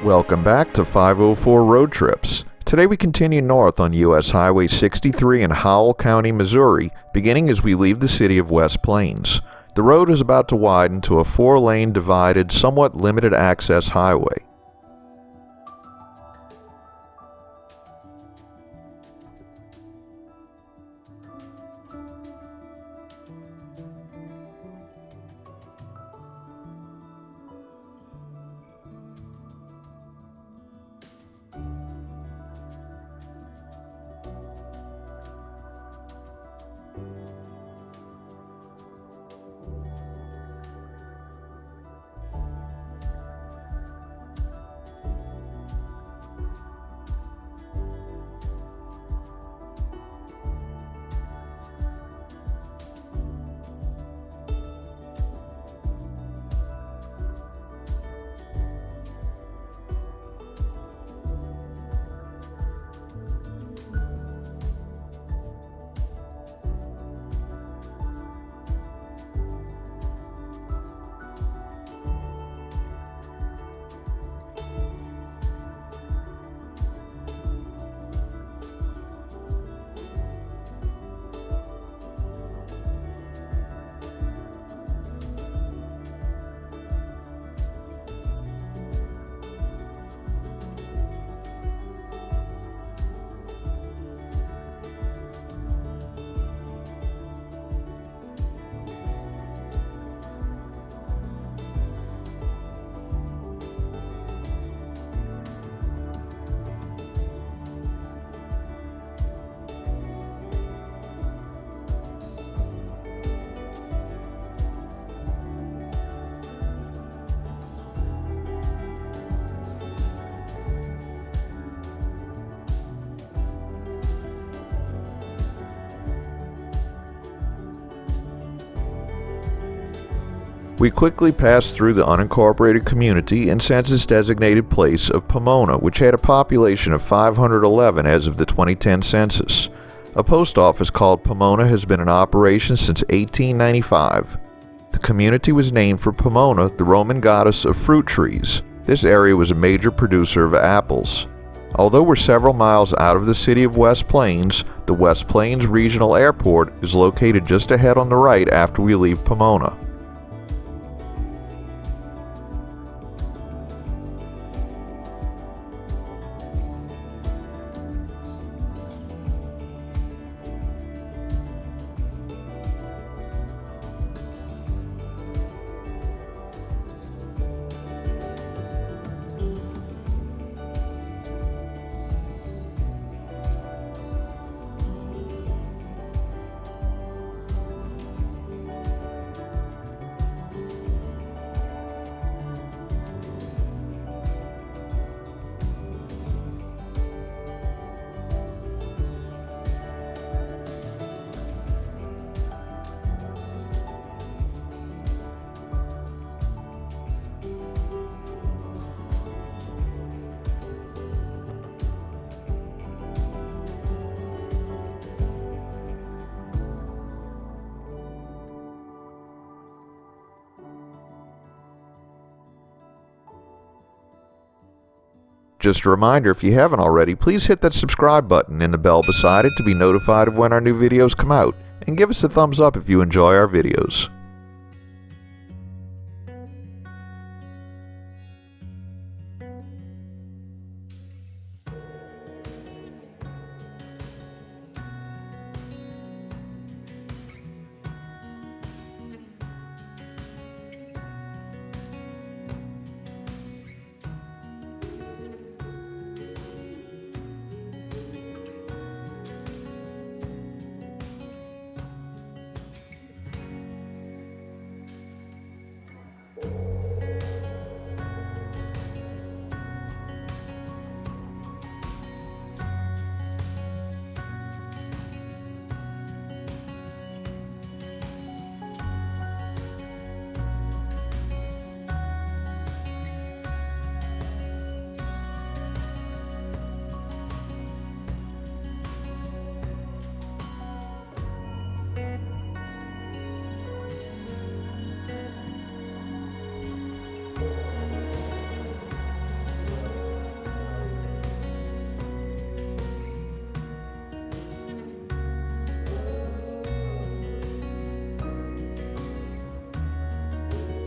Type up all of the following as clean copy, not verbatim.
Welcome back to 504 Road Trips. Today we continue north on US Highway 63 in Howell County, Missouri, beginning as we leave the city of West Plains. The road is about to widen to a 4-lane divided, somewhat limited access highway. We quickly passed through the unincorporated community and census-designated place of Pomona, which had a population of 511 as of the 2010 census. A post office called Pomona has been in operation since 1895. The community was named for Pomona, the Roman goddess of fruit trees. This area was a major producer of apples. Although we're several miles out of the city of West Plains, the West Plains Regional Airport is located just ahead on the right after we leave Pomona. Just a reminder, if you haven't already, please hit that subscribe button and the bell beside it to be notified of when our new videos come out, and give us a thumbs up if you enjoy our videos.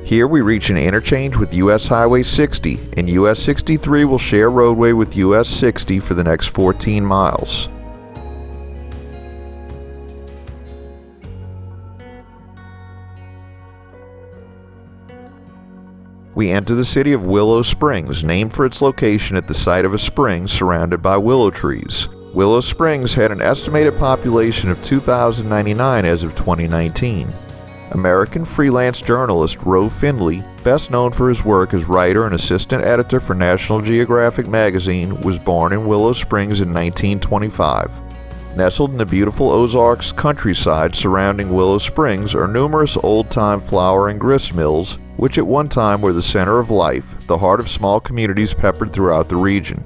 Here we reach an interchange with US Highway 60, and US 63 will share roadway with US 60 for the next 14 miles. We enter the city of Willow Springs, named for its location at the site of a spring surrounded by willow trees. Willow Springs had an estimated population of 2,099 as of 2019. American freelance journalist Ro Finley, best known for his work as writer and assistant editor for National Geographic magazine, was born in Willow Springs in 1925. Nestled in the beautiful Ozarks countryside surrounding Willow Springs are numerous old-time flour and grist mills, which at one time were the center of life, the heart of small communities peppered throughout the region.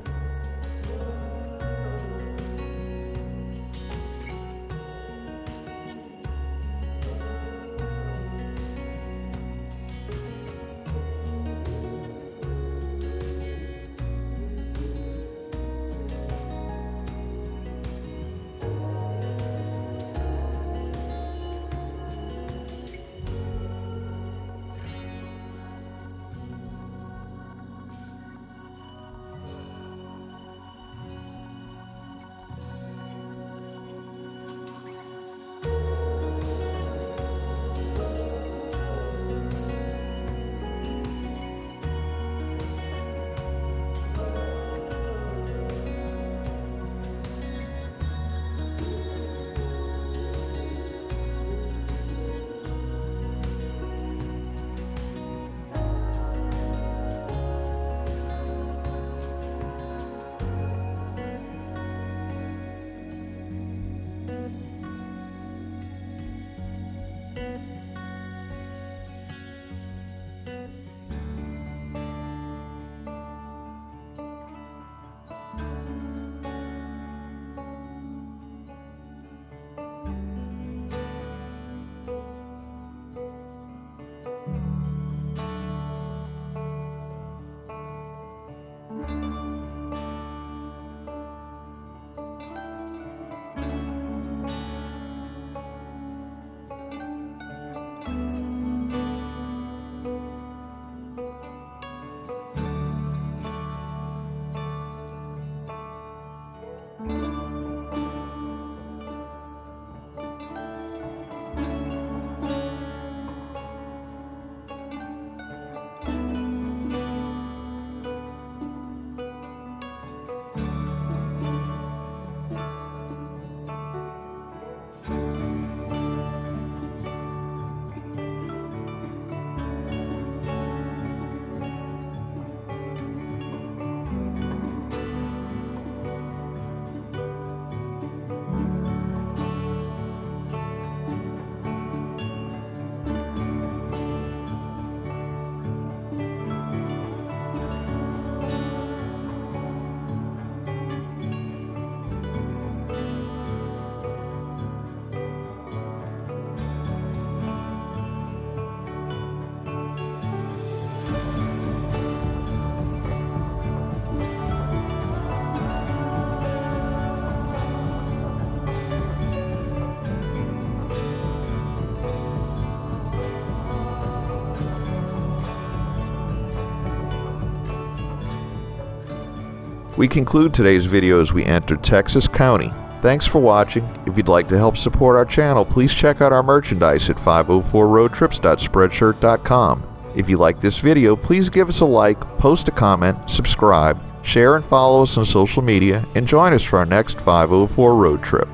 We conclude today's video as we enter Texas County. Thanks for watching. If you'd like to help support our channel, please check out our merchandise at 504roadtrips.spreadshirt.com. If you like this video, please give us a like, post a comment, subscribe, share and follow us on social media, and join us for our next 504 road trip.